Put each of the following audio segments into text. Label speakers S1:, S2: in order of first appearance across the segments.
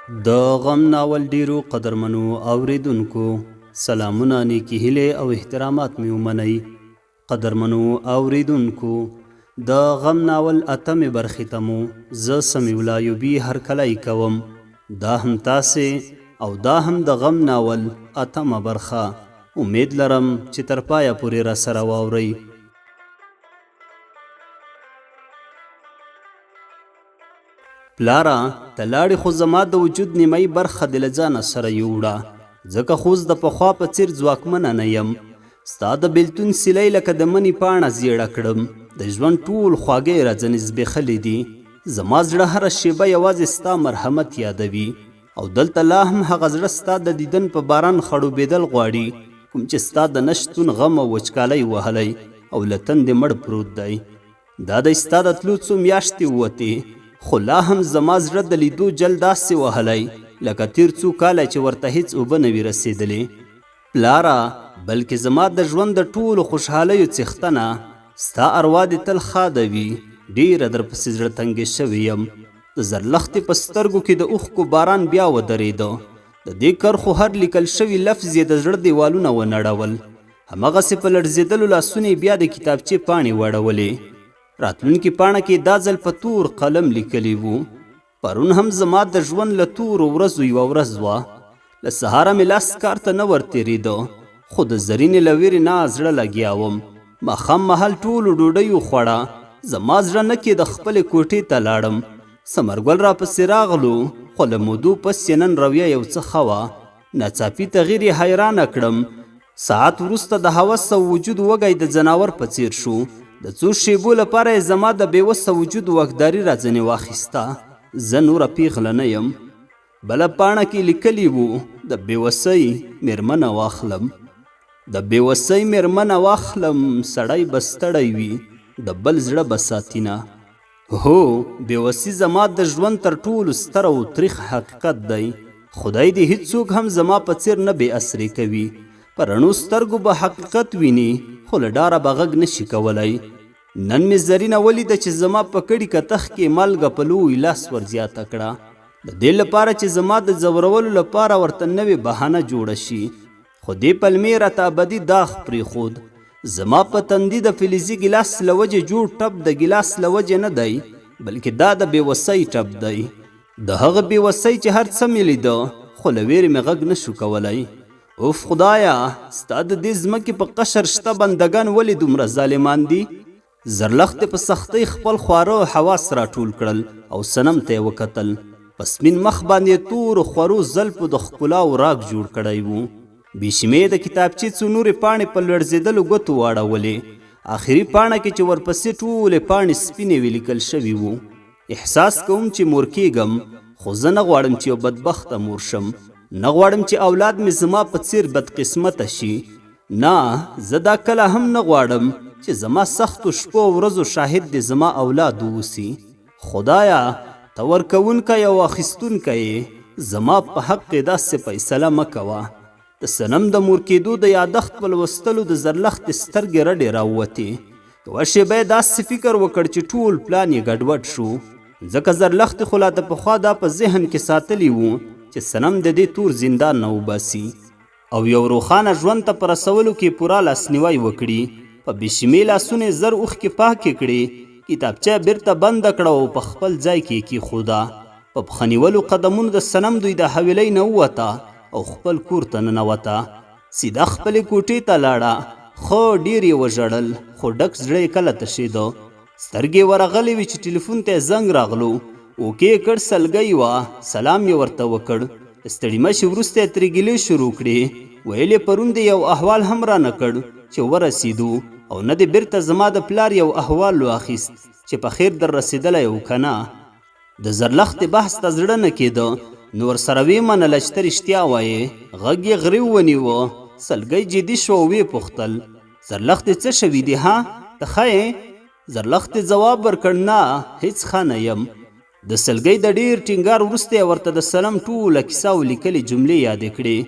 S1: د غم ناول ډیرو قدرمنو اوریدونکو سلامونه، نیکی هیلې او احترامات مې ومنئ. قدرمنو اوریدونکو، د غم ناول اتمې برخې ته مو زه سمیع الله ایوبي هرکلی کوم. دا هم تاسې او دا هم د غم ناول اتمه برخه. امید لرم چې تر پایه پورې را سره واورئ. پلاره، ته لاړې خو زما د وجود نیمایي برخه دې له ځانه سره یوړه، ځکه خو اوس د پخوا په څیر ځواکمنه نه یم. ستا د بېلتون سیلی لکه د مني پاڼه زیړه کړم. د ژوند ټول خواږه یې راځنې زبېښلې دي. زما زړه هره شیبه یوازې ستا مرحمت یادوي، او دلته لا هم هغه زړه ستا د دیدن په باران خړوبېدل غواړي، کوم چې ستا د نشتون غم او وچکالۍ وهلی او له تندې مړ پروت دی. دا دی ستا د تلو څو میاشتې ووتې، خو لا هم زما زړه د لیدو جل داسې وهلی لکه تیر څو کاله چې ورته هیڅ اوبه نه وي رسېدلې. پلاره، بلکې زما د ژوند د ټولو خوشحالیو څښتنه ستا اروا دې تل ښاده وي. ډېره درپسې زړه تنګې شوې یم. د زرلښتې په سترګو کې د اوښکو باران بیا ودرېده. د دې کرښو هر لیکل شوي لفظ یې د زړه دیوالونه ونړول. همغسې په لړزېدلو لاسونو یې بیا د کتابچې پاڼې وړولې. راتلونکي پاڼه کې دا ځل په تور قلم لیکلی وو: پرون هم زما د ژوند له تورو ورځو یوه ورځ وه. له سهاره مې لاس کار ته نه ورتېرېده، خو د زرینې له ویرې نه زړه لګیا وم. ماښام مهال ټولو ډوډۍ وخوړه. زما زړه نه کې د خپلې کوټې ته لاړم. ثمرګل راپسې راغلو، خو له مودو پس یې نن رویه یو څه ښه وه. ناڅاپي تغییر یې حیرانه کړم. ساعت وروسته د هوس او وجود وږی د ځناور په څیر شو. د څو شیبو لپاره یې زما د بېوسه وجود واکداري راځنې واخیسته. زه نوره پیغله نه یم. بله پاڼه کې لیکلي وو: د بېوسۍ مېرمنه واخلم. د بېوسۍ مېرمنه واخلم، سړی به ستړی وي، د بل زړه به ساتینه. هو، بېوسي زما د ژوند تر ټولو ستر او تریخ حقیقت دی. خدای دې هیڅوک هم زما په څیر نه بې اثرې کوي. په رڼو سترګو به حقیقت ویني، خو له ډاره به غږ نشي کولی. نن مې زرینه ولیده چې زما په کړي کتخ کې مالګه په لوی لاس ور زیاته کړه، د دې لپاره چې زما د ځورولو لپاره ورته نوې بهانه جوړه شي. خو دې پلمې راته ابدي داغ پرېښود. زما په تندي د فلزي ګیلاس له وجې جوړ ټپ د ګیلاس له وجې نه دی، بلکې دا د بېوسۍ ټپ دی. د هغه بېوسۍ چې هر څه مې لیده، خو له ویرې مې غږ نشو کولی. اوف خدایه، ستا د دې ځمکې په قشر شته بندګان ولې دومره ظالمان دي؟ زرلښتې په سختۍ خپل خواره حواس راټول کړل او صنم ته یې وکتل. په سپین مخ باندې تورو خورو زلفو د ښکلاو راګ جوړ کړی و. بېشمې د کتابچې څو نورې پاڼې په لړزېدلو ګوتو واړولې. آخري پاڼه کې چې ورپسې ټولې پاڼې سپینې وې لیکل شوي وو: احساس کوم چې مور کېږم، خو زه نه غواړم چې یو بدبخته مور شم. نه غواړم چې اولاد مې زما په څیر بدقسمته شي. نه، زه دا کله هم نه غواړم چې زما سختو شپو او ورځو شاهد دې زما اولاد واوسي. خدایه، ته ورکوونکی او اخیستونکی یې، زما په حق کې داسې فیصله مه کوه. د صنم د مور کېدو د یادښت په لوستلو د زرلښتې سترګې رډې راووتې. یوه شېبه یې داسې فکر وکړ چې ټول پلان یې ګډوډ شو، ځکه زرلښتې خو لا د پخوا دا په ذهن کې ساتلی وو چې صنم د دې تور زندان نه وباسي او یو روښانه ژوند ته په رسولو کې پوره لاسنیوی وکړي. په بېشمې لاسونو زر اوښکې پاکې کړې، کتابچه بیرته بنده کړه او په خپل ځای کې یې کېښوده. په پښه نیولو قدمونو د صنم دوی د حویلۍ نه ووته او خپل کور ته ننوته. سیده خپلې کوټې ته لاړه. خو ډېر یې وژړل، خو ډک زړه یې کله تشېده. سترګې ورغلې وې چې ټلیفون ته یې زنګ راغلو. اوکې یې کړ، سلګۍ وه. سلام یې ورته وکړ. ستړي مشي وروسته یې ترې ګیلې شروع کړې. ویل یې پرون دې یو احوال هم رانه کړ چې ورسېدو، او نه دې بیرته زما د پلار یو احوال واخیست چې په خیر در رسېدلی و که نه. د زرلښتې بحث ته زړه نه کېده، نو ورسره ویې منله چې ته رښتیا وایې. غږ یې غریو ونیوه. سلګۍ جدي شوه او ویې پوښتل: زرلښتې څه شوي دي ها؟ ته ښه یې؟ زرلښتې ځواب ورکړ: نه، هېڅ ښه نه یم. د سلګۍ د ډېر ټینګار وروسته یې ورته د سلم ټوله کیسه او لیکلې جملې یادې کړې.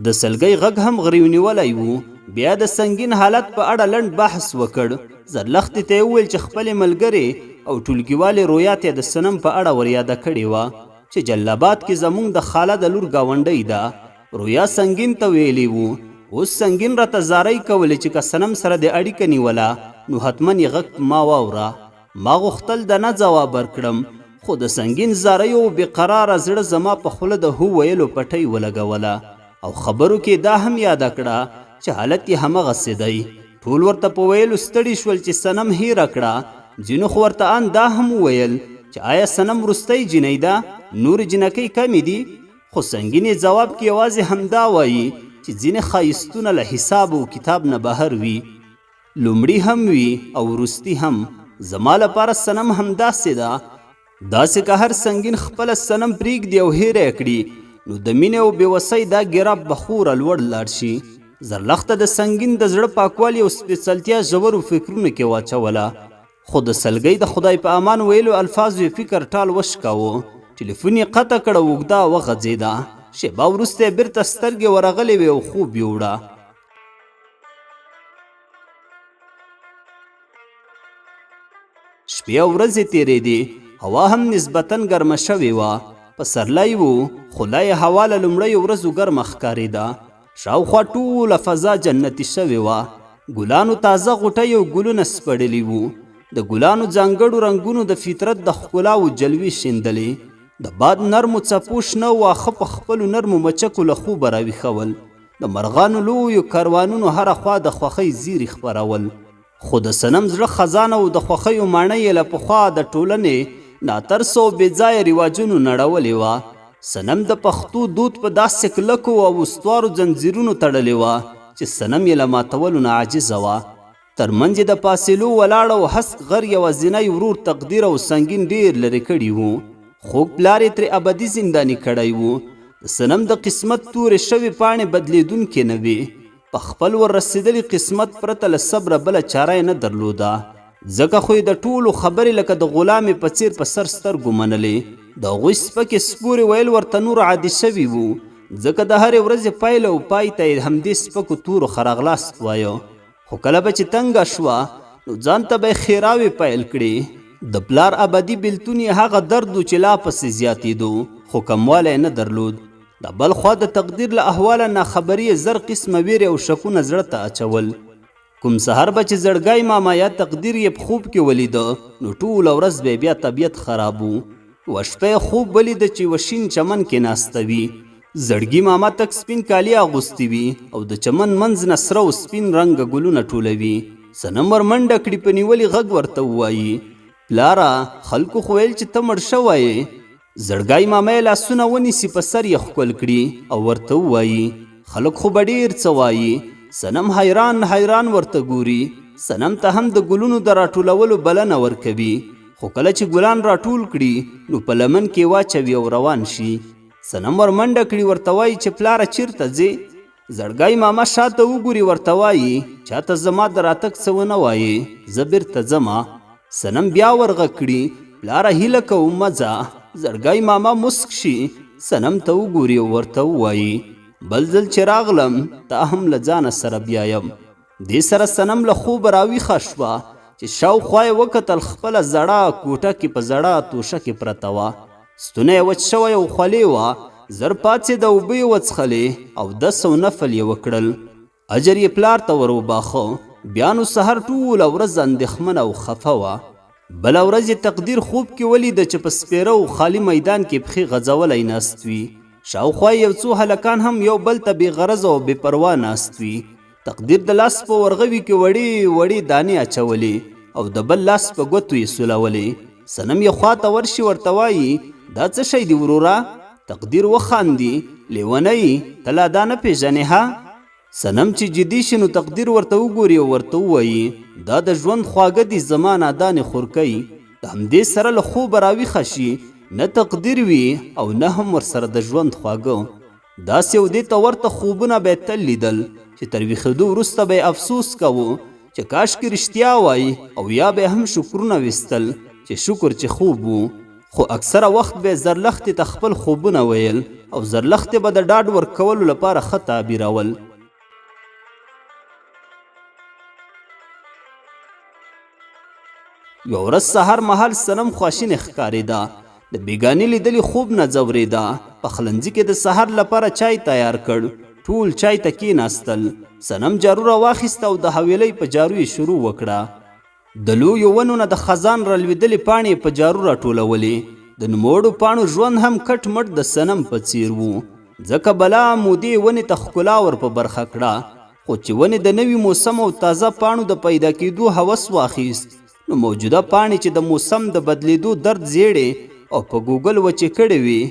S1: د سلګۍ غږ هم غریو نیولی و. بیا د سنګین حالت په اړه لنډ بحث وکړ. زرلښتې ته یې وویل چې خپلې ملګرې او ټولګیوالې رویات یې د صنم په اړه ور یاده کړې وه. چې جلاباد کې زمونږ د خاله د لور ګاونډۍ ده رویا سنگین ته ویلی وو. اوس سنگین راته زارۍ کولې چې که صنم سره د اړیکه نیوله نو حتما یې غږ ما واوره. ما غوښتل د نه جواب ورکړم خو د سنگین زاریو بېقراره زړه زما په خوله د هو ویلو پټۍ ولګوله او خبرو کې دا هم یاده کړه چې حالت یې همغسې دی. ټول ورته په ویلو ستړي شول چې صنم هیره کړه. ځینو خو ورته ان دا هم وویل چې آیا صنم وروستی جینۍ ده نورې جینکۍ کمې دي. خو سنگین یې جواب کې یوازې همدا وایي چې ځینې ښایستونه له حساب او کتاب نه بهر وي. لومړي هم وي او وروستي هم. زما لپاره صنم همداسې ده. داسې که هر سنگین خپله صنم پرېږدي او هیره یې کړي نو د مینې او بېوسۍ دا ګراب به خوره لوړ لاړ شي. زرلښته د سنگین د زړه پاکوالي او سپېڅلتیا ژورو فکرونو کې واچوله. خو د سلګۍ د خدای په امان ویلو الفاظو یې فکر ټال وشکاوه. ټلیفون یې قطع کړه اوږده وغځېده. شېبه وروسته یې بېرته سترګې ورغلې وې او خوب یې وړه. شپې او ورځې تېرېدې. هوا هم نسبتاً ګرمه شوې وه. پسرلی و خو لا یې هوا له لومړیو ورځو ګرمه ښکارېده. شاوخوا ټوله فضا جنتي شوې وه. ګلانو تازه غوټۍ او ګلونه سپړلي وو. د ګلانو ځانګړو رنګونو د فطرت د ښکلاو جلوې شیندلې. د باد نرمو څپو شنه واښه په خپلو نرمو مچکو له خوبه راویښول. د مرغانو لویو کاروانونو هره خوا د خوښۍ زیري خپرول. خو د صنم زړه خزانه او د خوښیو ماڼۍ یې له پخوا د ټولنې ناترسو او بېځایه رواجونو نړولې وه. صنم د پښتو دود په داسې کلکو او استوارو ځنځیرونو تړلې وه چې صنم یې له ماتولو نه عاجزه وه. ترمنځ یې د فاصلو ولاړ او هسک غر یوازینی ورور تقدیر او سنگین ډېر لرې کړي وو. خوږ پلار یې ترې ابدي زنداني کړی وو. د صنم د قسمت تورې شوې پاڼې بدلیدونکې نه وې. په خپل ور رسېدلي قسمت پرته له صبره بله چاره یې نه درلوده. ځکه خو یې د ټولو خبرې لکه د غلامې په څېر په سر سترګو منلې. د هغوی سپکې سپورې ویل ورته نور عادي شوي وو. ځکه د هرې ورځې پیل او پای ته یې همدې سپکو تورو ښه راغلاست وایه. خو کله به چې تنګه شوه نو ځان ته به یې ښېراوې پیل کړې. د پلار ابدي بېلتون یې هغه درد و چې لا پسې زیاتېدو خو کموالی نه درلود. د بل خوا د تقدیر له احواله ناخبري یې زر قسمه ویرې او شکونه زړه ته اچول. کوم سهار به چې زړګی ماما یا تقدیر یې په خوب کې ولیده نو ټوله ورځ به بیا طبیعت خراب و. و شپه یې خوب ولیده چې وشین چمن کې ناسته وي. زړګي ماما تک سپین کالي اغوستي وي او د چمن منځ نه سره او سپین رنګه ګلونه ټولوي. صنم ور منډه کړي په نیولي غږ ورته ووایي پلاره خلکو خو ویل چې ته مړ شوی یې. زړګی ماما یې لاسونه ونیسي په سر یې ښکل کړي او ورته ووایي خلک خو به ډېر څه وایي. صنم حیران حیران ورته ګوري. صنم ته هم د ګلونو د راټولولو بلنه ورکوي. خو کله چې ګلان راټول کړي نو په لمن کې واچوي او روان شي. صنم ور منډه کړي ورته وایي چې پلاره چیرته ځې. زړګی ماما شاته وګوري ورته وایي چاته زما د راتګ څه ونه وایې زه بېرته ځمه. صنم بیا ورغږ کړي پلاره هیله کوم مه ځه. زړګی ماما مسک شي صنم ته وګوري او ورته ووایي بل ځل چې راغلم تا هم له ځانه سره بیایم. دې سره صنم له خوبه راویښه شوه چې شاوخوا یې وکتل خپله زړه کوټه کې په زړه توشه کې پرته وه. ستونه یې وچ شوی او خولې وه. زر پاڅېده اوبه یې وڅښلې او 10 او نفل یې وکړل. اجر یې پلار ته ور وباښه. بیا نو سحر ټوله ورځ اندېښمنه او خفه وه. بله ورځ یې تقدیر خوب کې ولیده چې په سپېره او خالي میدان کې پښې غځولی ناست وي. شاوخوا یو څو هلکان هم یو بل ته بې غرضه او بې پروا ناست وي. تقدیر د لاس په ورغوي کې وړې وړې دانې اچولې او د بل لاس په ګوتو یې سولولې. صنم یې خواته ورشي ورته وایي دا څه شی دی وروره. تقدیر وخاندي لیونۍ ته لا دا نه پېژنې ها. صنم چې جدي شي نو تقدیر ورته وګوري او ورته ووایي دا د ژوند خواږه دي زما نادانې خورکۍ. د همدې سره له خوبه راویښه شي نه تقدیر وي او نه هم ورسره د ژوند خواږه. داسې او دې ته ورته خوبونه به یې تل لیدل چې تر ویښېدو وروسته به یې افسوس کوو چې کاشکې رښتیا وای او یا به هم شکرونه ویستل چې شکر چې خوب وو. خو اکثره وخت به یې زرلښتې ته خپل خوبونه ویل او زرلښتې به د ډاډ ورکولو لپاره ښه تعبیرول. یو ورځ سهار مهال صنم خواشینې ښکارېده. د بیګاني لیدلي خوب نه ځورېده. پخلنځي کې د سحر لپاره چای تیار کړ. ټول چای ته کېناستل. صنم جارو راواخیسته او د حویلۍ په جارو یې شروع وکړه. د لویو ونو نه د خزان رالوېدلې پاڼې په جارو راټولولې. د نوموړو پاڼو ژوند هم کټ مټ د صنم په څیر و، ځکه بلا مودې ونې ته ښکلا ور په برخه کړه. خو چې ونې د نوي موسم او تازه پاڼو د پیدا کېدو هوس واخیست، نو موجوده پاڼې چې د موسم د بدلیدو درد زیړې او په ګوګل وچې کړې وې،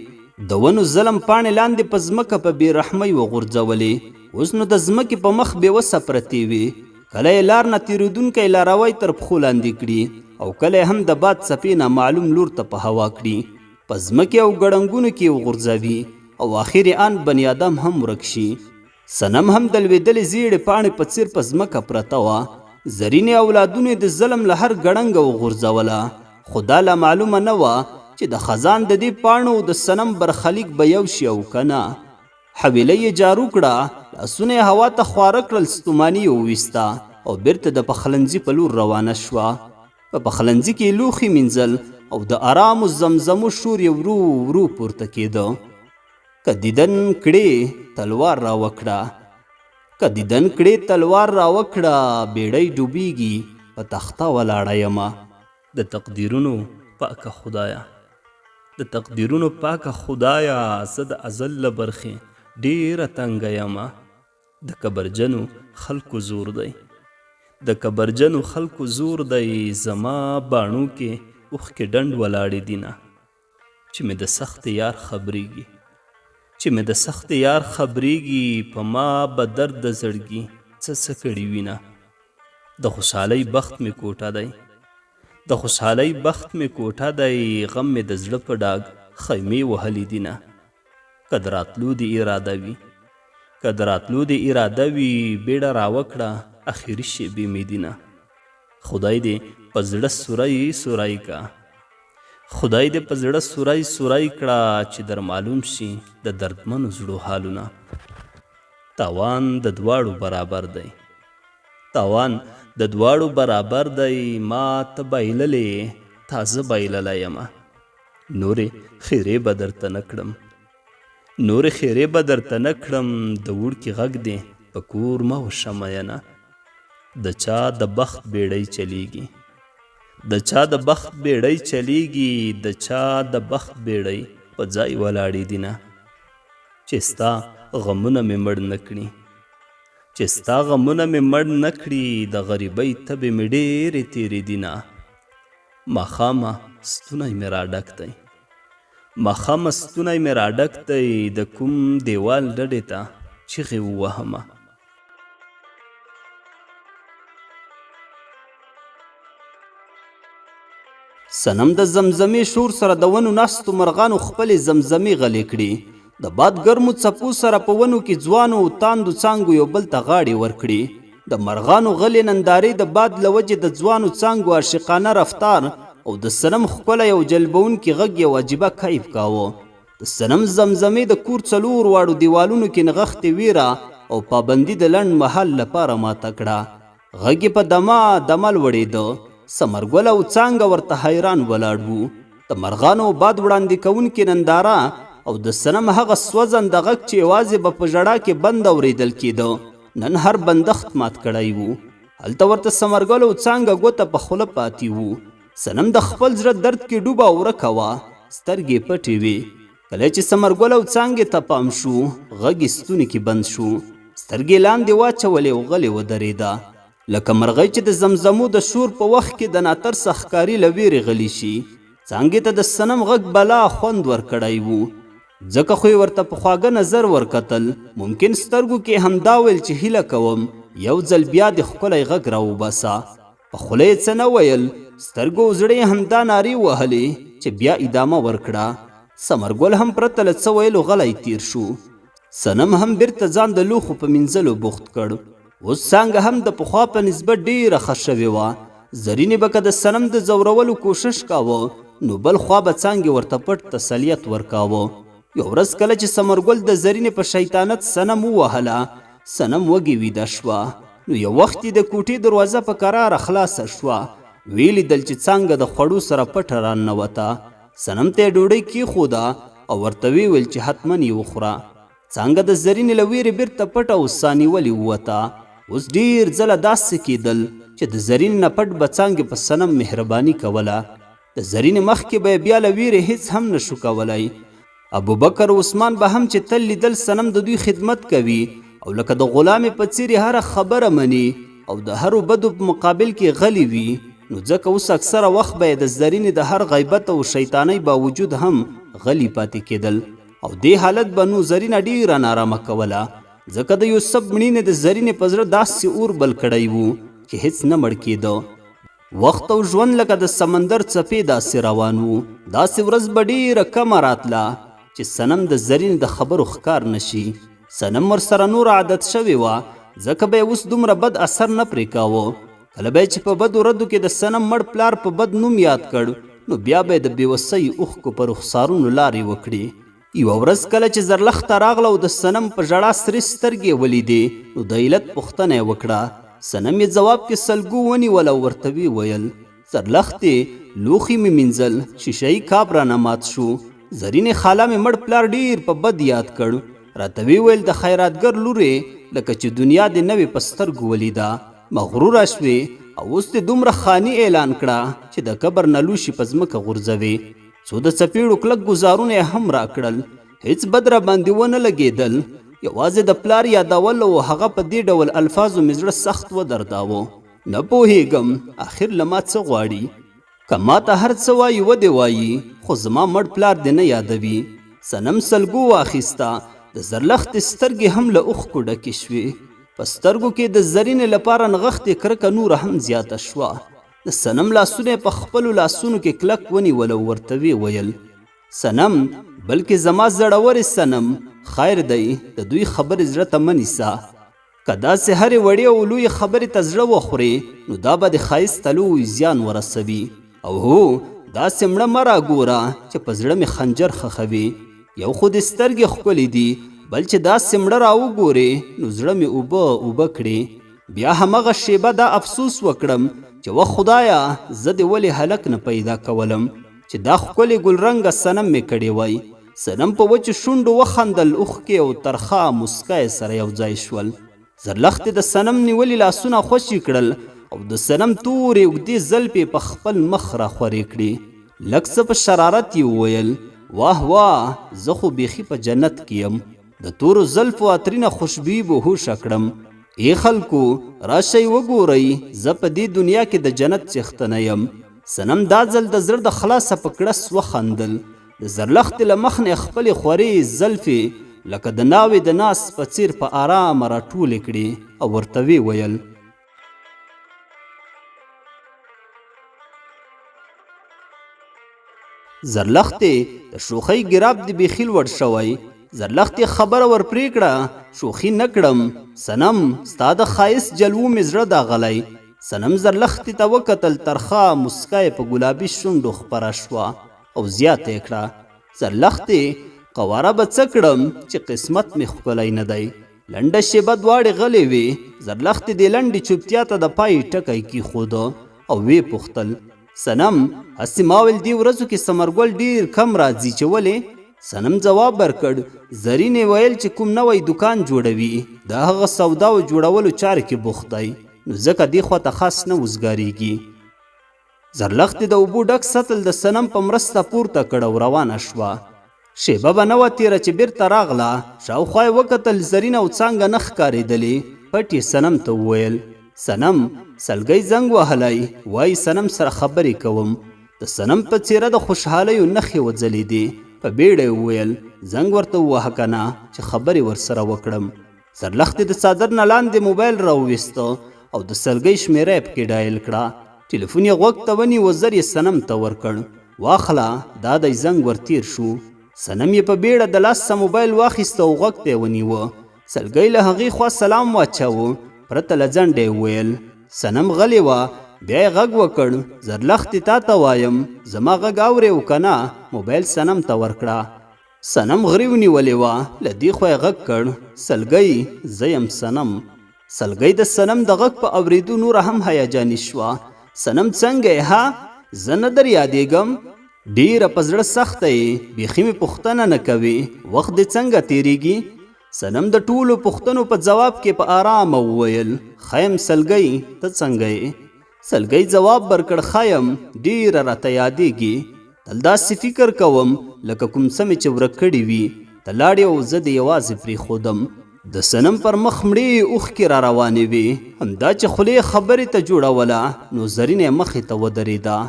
S1: د ونو ظلم پاڼې لاندې په ځمکه په بې رحمۍ وغورځولې. اوس نو د ځمکې په مخ بېوسه پرتې وې. کله یې لار نه تېرېدونکی لاروی تر پښو لاندې کړي او کله هم د باد څپې نامعلوم لور ته په هوا کړي، په ځمکې او ګړنګونو کې وغورځوي او آخر آن بني آدم هم ورک شي. صنم هم د لوېدلې زیړې پاڼې په څېر په ځمکه پرته وه. زرینې اولادونو یې د ظلم له هر ګړنګه وغورځوله، خو دا لا معلومه نه وه چې د خزان د دې پاڼو د صنم برخلیک به یو شي او که نه. حویله یې جارو کړه، لاسونه یې هوا ته خواره کړل، ستوماني یې وویسته او بیرته د پخلنځي په لور روانه شوه. په پخلنځي کې یې لوښي مینځل او د آرامو زمزمو شور یې ورو ورو پورته کېده. که دیدن کړې تلوار را وکړه، که دیدن کړې تلوار را وکړه، بیړۍ ډوبیږي په تخته ولاړه یمه. د تقدیرونو پاکه خدایا، د تقدیرونو پاکه خدایا، زه د ازل له برخې ډېره تنګه یمه. د کبرجنو خلکو زور دی، د کبرجنو خلکو زور دی، زما باڼو کې اوښکې ډنډ ولاړې دینه. چې مې د سخت یار خبرېږي، چې مې د سخت یار خبرېږي، په ما به درد د زړګي څه کړي وینه. د خوشحالۍ بخت مې کوټه دی، د خوشحالۍ بخت مې کوټه دی، غم مې د زړه په ډاګ خیمې وهلې دینه. که د راتلو د اراده وي، که د راتلو د اراده وي، بیړه راوکړه اخري شېبې مې دینه. خدای دې په زړه سوری سوری کا، خدای دې په زړه سوری سوری کړه، چې در معلوم شي د دردمنو زړو حالونه. تاوان د دواړو برابر دی، تاوان د دواړو برابر دی، ما ته بایللې تازه بایللی یمه. نورې خیرې به درته نه کړم، نورې خیرې به درته نه کړم، د وړکي غږ دې په کور مه وشه مینه. د چا د بخت بیړۍ چلیږي، د چا د بخت بیړۍ چلیږي، د چا د بخت بیړۍ په ځای ولاړې دینه. چې ستا غمونه مې مړ نه کړي، چې ستا غمونه مې مړ نه کړي، د غریبۍ تبې مې ډېرې تېرې دینه. ماښامه ستونی مې راډک دی، ماښامه ستونی مې راډک دی، د کوم دیوال ډډې ته چیغې ووهمه. صنم د زمزمې شور سره د ونو ناستو مرغانو خپلې زمزمې غلې کړي. د باد ګرمو څپو سره په ونو کې ځوانو او تاندو څانګو یو بل ته غاړې ورکړي. د مرغانو غلې نندارې د باد له وجې د ځوانو څانګو عاشقانه رفتار او د صنم ښکلی او جلبونکي غږ یو عجیبه کیف کاوه. د صنم زمزمې د کور څلور واړو دیوالونو کې نغښتې ویره او پابندي د لنډ مهال لپاره ماته کړه. غږ یې په دمه دمه لوړېده. ثمرګل او څانګه ورته حیران ولاړ وو. د مرغانو باد وړاندې کوونکې ننداره او د صنم هغه سوځنده غږ چې یوازې به په ژړا کې بند اورېدل کېده، نن هر بندښت مات کړی وو. هلته ورته ثمرګل او څانګه ګوته په خوله پاتې وو. صنم د خپل زړه درد کې ډوبه ورکه وه، سترګې پټې وې. کله چې ثمرګل او څانګې ته پام شو، غږ یې ستوني کې بند شو. سترګې لاندې واچولې او غلې ودرېده، لکه مرغۍ چې د زمزمو د شور په وخت کې د ناترسه ښکاري له ویرې غلی شي. څانګې ته د صنم غږ بلا خوند ورکړی وو، ځکه خو یې ورته په خواږه نظر ورکتل. ممکن سترګو کې همدا ویل چې هیله کوم یو ځل بیا د ښکلی غږ راوباسه. په خوله یې څه نه ویل، سترګو او زړه یې همدا نارې وهلې چې بیا ادامه ورکړه. ثمرګل هم پرته له څه ویلو غلی تیر شو. صنم هم بیرته ځان د لوښو په مینځلو بوخت کړ. اوس څانګه هم د پخوا په نسبت ډېره ښه شوې وه. زرینې به که د صنم د ځورولو کوشش کاوه، نو بل خوا به څانګې ورته پټ تسلیت ورکاوه. یو ورځ کله چې ثمرګل د زرینې په شیطانت صنم ووهله، صنم وږې ویده شوه. نو یو وخت یې د کوټې دروازه په کراره خلاصه شوه. ویې لیدل چې څانګه د خوړو سره پټه راننوته صنم ته یې ډوډۍ کېښوده او ورته ویې ویل چې حتما یې وخوره. څانګه د زرینې له ویرې بیرته پټه او ساه نیولې ووته. اوس ډېر ځله داسې کېدل چې د زرینې نه پټ به څانګې په صنم مهرباني کوله. د زرینې مخکې به یې بیا له ویرې هیڅ هم نشو کولی. ابوبکر او عثمان به هم چې تل لیدل صنم د دوی خدمت کوي او لکه د غلامې په څیر یې هره خبره مني او د هرو بدو په مقابل کې غلی وي، نو ځکه اوس اکثره وخت به یې د زرینې د هر غیبت او شیطانۍ باوجود هم غلی پاتې کېدل. او دې حالت به نو زرینه ډېره نارامه کوله، ځکه د یوسف مړینې د زرینې په زړه داسې اور بل کړی و چې هیڅ نه مړ کېده. وخت او ژوند لکه د سمندر څپې داسې روان و. داسې ورځ به ډېره کمه راتله چې صنم د زرینې د خبرو ښکار نشي. صنم ورسره نور عادت شوې وه، ځکه به یې اوس دومره بد اثر نه پرې کاوه. کله به یې چې په بدو ردو کې د صنم مړ پلار په بد نوم یاد کړ، نو بیا به یې د بېوسۍ اوښکو په رخسارونو لارې وکړې. یوه ورځ کله چې زرلښته راغله او د صنم په ژړا سرې سترګې ولیدې، نو د علت پوښتنه یې وکړه. صنم یې ځواب کې سلګو ونیول او ورته ویې ویل: زرلښتې، لوښي مې مینځل، شیشهیي کاب رانه مات شو. زرینې خاله مې مړ پلار ډېر په بد یاد کړ. راته ویې ویل: د خیراتګر لورې، لکه چې دنیا دې نوې په سترګو ولیده، مغروره شوې او اوس دې دومره خاني اعلان کړه چې د قبر نه لوښي په ځمکه غورځوې. څو د څپېړو کلک ګزارونه یې هم راکړل، هیڅ بد را باندې ونه لګېدل. یوازې د پلار یادول او هغه په دې ډول الفاظو مې زړه سخت ودرداوه. نه پوهېږم آخر له ما څه غواړي. که ما ته هر څه وایي ودې وایي، خو زما مړ پلار دې نه یادوي. صنم سلګو واخیسته. د زرلښتې سترګې هم له اوښکو ډکې شوې. په سترګو کې د زرینې لپاره نغښتې کرکه نوره هم زیاته شوه. د صنم لاسونه په خپلو لاسونو کې کلک ونیول او ورته ویې ویل: صنم، بلکې زما زړورې صنم، خیر دی د دوی خبرې زړه ته مه نیسه. که داسې هرې وړې او لویې خبرې ته زړه وخورې، نو دا به د ښایست ته لوی زیان ورسوي. او هو، داسې مړه مه راګوره چې په زړه مې خنجر خښوي. یو خو دې سترګې ښکلې دي، بل چې داسې مړه راوګورې نو زړه مې اوبه اوبه کړې. بیا همغه شیبه دا افسوس وکړم چې وه خدایه، زه دې ولې هلک نه پیدا کولم چې دا ښکلې ګلرنګه صنم مې کړې وای. صنم په وچو شونډو وخندل، اوښکې او ترخه موسکا یې سره یو ځای شول. زرلښتې د صنم نیولي لاسونه خوشي کړل او د صنم تورې اوږدې زلفې په خپل مخ راخورې کړې. لږ څه په شرارت یې وویل: واه واه، زه خو بیخي په جنت کې یم. د تورو زلفو عطرینه خوشبويي به هوښه کړم. ای خلکو، راشئ وګورئ، زه په دې دنیا کې د جنت څښتنه یم. صنم دا ځل د زړه د خلاصه په کړس وخندل. د زرلښتې له مخ نه خپلې خورې زلفې لکه د ناوې د ناس په څیر په آرامه راټولې کړې او ورته ویې ویل: زرلښتې، د شوخۍ ګراب دې بیخي لوړ شوی. زرلښتې خبره ور پرېکړه: شوخي نه کړم صنم، ستا د ښایست جلوو مې زړه داغلی. صنم زرلښتې ته وکتل، ترخه موسکا یې په ګلابي شونډو خپره شوه او زیاته یې کړه: زرلښتې، قواره به څه کړم چې قسمت مې ښکلی نه دی. لنډه شیبه دواړې غلې وې. زرلښتې دې لنډې چوپتیا ته د پای ټکی کېښوده او ویې پوښتل: صنم، هسې ما ویل دې ورځو کې ثمرګل ډېر کم راځي چې ولې؟ صنم ځواب ورکړ: زرینې ویل چې کوم نوی دکان جوړوي، د هغه سوداو جوړولو چارې کې بوخت دی، نو ځکه دې خواته خاص نه وزګارېږي. زرلښتې د اوبو ډک سطل د صنم په مرسته پورته کړ او روانه شوه. شیبه به نه وه تېره چې بیرته راغله. شاوخوا یې وکتل، زرینه او څانګه نه ښکارېدلې. پټ یې صنم ته وویل: صنم، سلګۍ زنګ وهلی، وایي صنم سره خبرې کوم. د صنم په څېره د خوشحالیو نښې وځلېدې. په بیړه یې وویل: زنګ ورته ووهه که نه چې خبرې ورسره وکړم. زرلښتې د څادر نه لاندې موبایل راوویسته او د سلګۍ شمېره یې پکې ډایل کړه. ټلیفون یې غوږ ته ونیو، زر یې صنم ته ورکړ. واخله، دا دی زنګ ورتېر شو. صنم یې په بیړه د لاسه موبایل واخیسته او غوږ ته یې ونیوه. سلګۍ له هغې خوا سلام واچاوه، پرته له ځنډه یې وویل. صنم غلې وه. بیا یې غږ وکړ: زرلښتې، تا ته وایم، زما غږ اورې او که نه؟ موبایل صنم ته ورکړه. صنم غرې ونیولې وه. له دې خوا یې غږ کړ: سلګۍ، زه یم صنم. سلګۍ د صنم د غږ په اورېدو نوره هم هیجاني شوه. صنم، څنګه یې ها؟ زه نه در یادېږم. ډیره په زړه سخته یې، بیخي مې پوښتنه نه کوي وخت دې څنګه تیریږي. صنم د ټولو پوښتنو په جواب کې په آرامه وویل خیم سلګۍ ته څنګه یې؟ سلګۍ جواب ورکړ خیم ډیره راته یادیږي. تل داسې فکر کوم لکه کوم څه مې چې ورک کړي وي، ته لاړې او زه دې یوازې پرېښودم. د صنم پر مخ مړې اوښکې را روانې وې، همدا چې خولې خبرې ته جوړوله نو زرینې مخې ته ودرېده.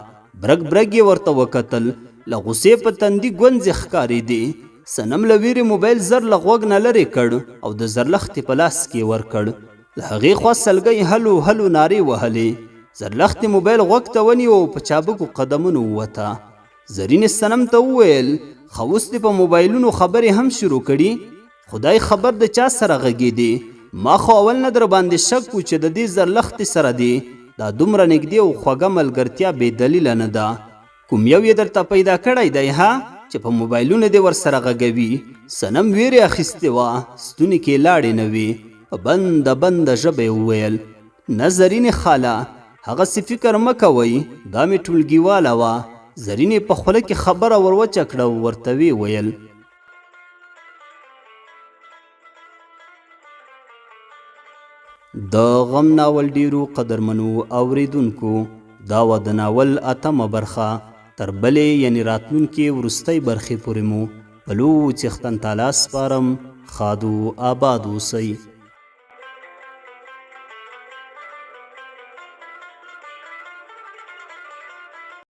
S1: برګ برګ یې ورته وکتل، له غوسې په تندي ګونځې ښکارېدې. صنم له ویرې موبایل زر له غوږ نه لرې کړ او د زرلښتې په لاس کې ورکړ. له هغې خوا سلګۍ هلو هلو نارې وهلې. زرلښتې موبایل غوږ ته ونیو او په چابکو قدمونو ووته. زرینې صنم ته وویل خو اوس دې په موبایلونو خبرې هم شروع کړي؟ خدای خبر د چا سره غږېدې؟ ما خو اول نه در باندې شک و چې د دې زرلښتې سره دی. دا دومره نږدې او خوږه ملګرتیا بې دلیله نه ده. کوم یو یې درته پیدا کړی دی ها چې په موبایلونو دې ورسره غږوي؟ صنم ویرې اخیستې وه، ستوني کې لاړې نه وې. په بنده بنده ژبه یې وویل نه زرینې خاله، هغسې فکر مه کوئ، دا مې ټولګیواله وه. زرینې په خوله کې خبره ور وچه کړه او ورته ویې ویل د غم ناول ډیرو قدرمنو اوریدونکو، دا وه د ناول 8مه برخه. تر بلې یعنې راتلونکې وروستۍ برخې پورې مو په لو څښتن تعالی سپارم. ښاد و آباد اوسئ.